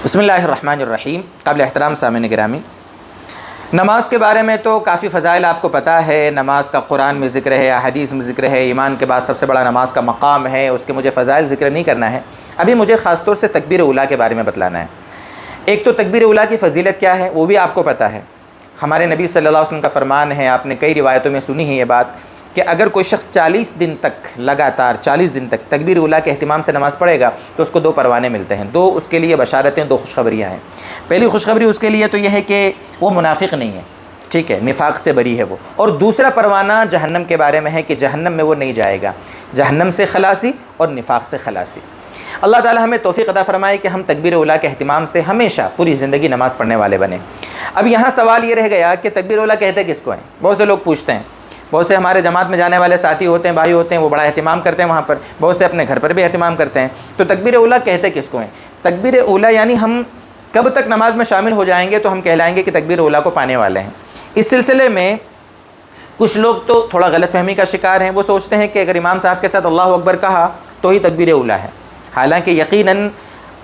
بسم اللہ الرحمن الرحیم۔ قابل احترام سامعین گرامی، نماز کے بارے میں تو کافی فضائل آپ کو پتہ ہے۔ نماز کا قرآن میں ذکر ہے، احادیث میں ذکر ہے، ایمان کے بعد سب سے بڑا نماز کا مقام ہے، اس کے مجھے فضائل ذکر نہیں کرنا ہے۔ ابھی مجھے خاص طور سے تکبیر اولیٰ کے بارے میں بتلانا ہے۔ ایک تو تکبیر اولیٰ کی فضیلت کیا ہے وہ بھی آپ کو پتہ ہے۔ ہمارے نبی صلی اللہ علیہ وسلم کا فرمان ہے، آپ نے کئی روایتوں میں سنی ہے یہ بات، کہ اگر کوئی شخص 40 دن تک لگاتار 40 دن تک تکبیر اولیٰ کے اہتمام سے نماز پڑھے گا تو اس کو 2 پروانے ملتے ہیں، 2 اس کے لیے بشارتیں، 2 خوشخبریاں ہیں۔ پہلی خوشخبری اس کے لیے تو یہ ہے کہ وہ منافق نہیں ہے، ٹھیک ہے، نفاق سے بری ہے وہ۔ اور دوسرا پروانہ جہنم کے بارے میں ہے کہ جہنم میں وہ نہیں جائے گا، جہنم سے خلاصی اور نفاق سے خلاصی۔ اللہ تعالی ہمیں توفیق عطا فرمائے کہ ہم تکبیر اولیٰ کے اہتمام سے ہمیشہ پوری زندگی نماز پڑھنے والے بنیں۔ اب یہاں سوال یہ رہ گیا کہ تکبیر اولیٰ کہتے کس کو ہیں؟ بہت سے لوگ پوچھتے ہیں، بہت سے ہمارے جماعت میں جانے والے ساتھی ہوتے ہیں، بھائی ہوتے ہیں، وہ بڑا اہتمام کرتے ہیں وہاں پر، بہت سے اپنے گھر پر بھی اہتمام کرتے ہیں۔ تو تکبیر اولیٰ کہتے کس کو ہیں؟ تکبیر اولیٰ یعنی ہم کب تک نماز میں شامل ہو جائیں گے تو ہم کہلائیں گے کہ تکبیر اولیٰ کو پانے والے ہیں۔ اس سلسلے میں کچھ لوگ تو تھوڑا غلط فہمی کا شکار ہیں، وہ سوچتے ہیں کہ اگر امام صاحب کے ساتھ اللہ اکبر کہا تو ہی تکبیر اولیٰ ہے، حالانکہ یقیناً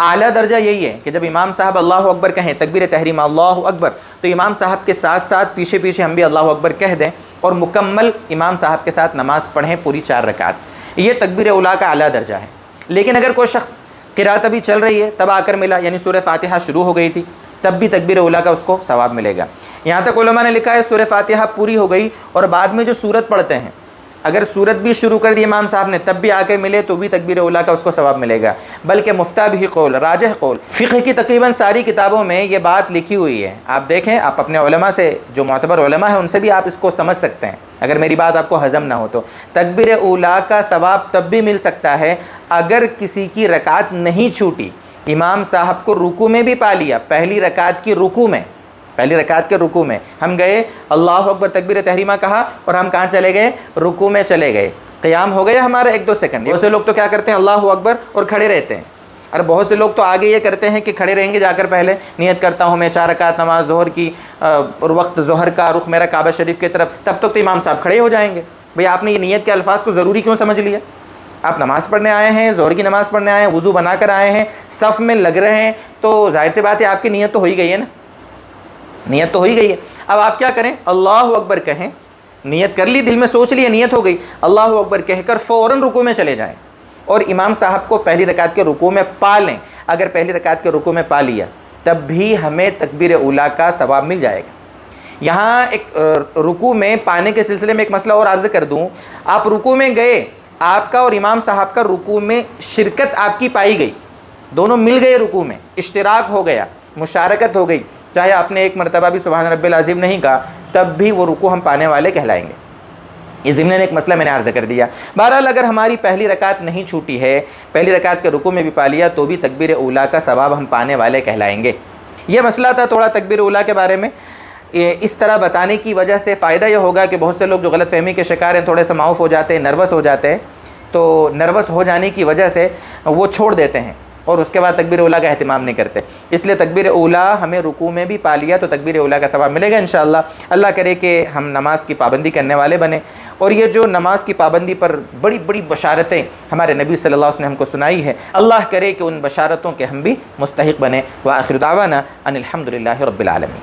اعلیٰ درجہ یہی ہے کہ جب امام صاحب اللہ اکبر کہیں، تکبیر تحریمہ اللہ اکبر، تو امام صاحب کے ساتھ ساتھ پیچھے پیچھے ہم بھی اللہ اکبر کہہ دیں اور مکمل امام صاحب کے ساتھ نماز پڑھیں پوری 4 رکعت۔ یہ تکبیر اولیٰ کا اعلیٰ درجہ ہے۔ لیکن اگر کوئی شخص قرات ابھی چل رہی ہے تب آ کر ملا، یعنی سورہ فاتحہ شروع ہو گئی تھی، تب بھی تکبیر اولیٰ کا اس کو ثواب ملے گا۔ یہاں تک علماء نے لکھا ہے سورہ فاتحہ پوری ہو گئی اور بعد میں جو سورت پڑھتے ہیں، اگر سورت بھی شروع کر دی امام صاحب نے تب بھی آ کے ملے تو بھی تکبیر اولیٰ کا اس کو ثواب ملے گا۔ بلکہ مفتہ بھی قول، راجح قول، فقہ کی تقریباً ساری کتابوں میں یہ بات لکھی ہوئی ہے۔ آپ دیکھیں، آپ اپنے علماء سے، جو معتبر علماء ہیں ان سے بھی آپ اس کو سمجھ سکتے ہیں اگر میری بات آپ کو ہضم نہ ہو تو۔ تکبیر اولیٰ کا ثواب تب بھی مل سکتا ہے اگر کسی کی رکعت نہیں چھوٹی، امام صاحب کو رکوع میں بھی پا لیا، پہلی رکعت کی رکوع میں، پہلی رکعت کے رکوع میں ہم گئے، اللہ اکبر تکبیر تحریمہ کہا اور ہم کہاں چلے گئے؟ رکوع میں چلے گئے، قیام ہو گیا ہمارا 1-2 سیکنڈ۔ بہت سے لوگ تو کیا کرتے ہیں؟ اللہ اکبر اور کھڑے رہتے ہیں، اور بہت سے لوگ تو آگے یہ کرتے ہیں کہ کھڑے رہیں گے، جا کر پہلے نیت کرتا ہوں میں 4 رکعت نماز ظہر کی، اور وقت ظہر کا رخ میرا کعبہ شریف کی طرف، تب تک تو امام صاحب کھڑے ہو جائیں گے۔ بھئی آپ نے یہ نیت کے الفاظ کو ضروری کیوں سمجھ لیا؟ آپ نماز پڑھنے آئے ہیں، ظہر کی نماز پڑھنے آئے ہیں، وضو بنا کر آئے ہیں، صف میں لگ رہے ہیں، تو ظاہر سی بات ہے آپ کی نیت تو ہو ہی گئی ہے نا، نیت تو ہو ہی گئی ہے۔ اب آپ کیا کریں؟ اللہ اکبر کہیں، نیت کر لی، دل میں سوچ لیا، نیت ہو گئی، اللہ اکبر کہہ کر فوراً رکوع میں چلے جائیں اور امام صاحب کو پہلی رکعت کے رکوع میں پا لیں۔ اگر پہلی رکعت کے رکوع میں پا لیا تب بھی ہمیں تکبیر اولیٰ کا ثواب مل جائے گا۔ یہاں ایک رکوع میں پانے کے سلسلے میں ایک مسئلہ اور عرض کر دوں۔ آپ رکوع میں گئے، آپ کا اور امام صاحب کا رکوع میں شرکت آپ کی پائی گئی، دونوں مل گئے رکوع میں، اشتراک ہو گیا، مشارکت ہو گئی، چاہے آپ نے ایک مرتبہ بھی سبحان رب العظیم نہیں کہا تب بھی وہ رکوع ہم پانے والے کہلائیں گے۔ یہ ضمن ایک مسئلہ میں نے عرض کر دیا۔ بہرحال اگر ہماری پہلی رکعت نہیں چھوٹی ہے، پہلی رکعت کے رکوع میں بھی پا لیا تو بھی تکبیر اولیٰ کا ثواب ہم پانے والے کہلائیں گے۔ یہ مسئلہ تھا تھوڑا تکبیر اولیٰ کے بارے میں۔ اس طرح بتانے کی وجہ سے فائدہ یہ ہوگا کہ بہت سے لوگ جو غلط فہمی کے شکار ہیں، تھوڑے سے معاف ہو جاتے ہیں، نروس ہو جاتے ہیں، تو نروس ہو جانے کی وجہ سے وہ چھوڑ دیتے ہیں اور اس کے بعد تکبیر اولیٰ کا اہتمام نہیں کرتے۔ اس لیے تکبیر اولیٰ ہمیں رکوع میں بھی پا لیا تو تکبیر اولیٰ کا ثواب ملے گا انشاءاللہ۔ اللہ کرے کہ ہم نماز کی پابندی کرنے والے بنیں، اور یہ جو نماز کی پابندی پر بڑی بڑی بشارتیں ہمارے نبی صلی اللہ علیہ وسلم نے ہم کو سنائی ہے، اللہ کرے کہ ان بشارتوں کے ہم بھی مستحق بنیں۔ وآخر دعوانا ان الحمد للہ رب العالمین۔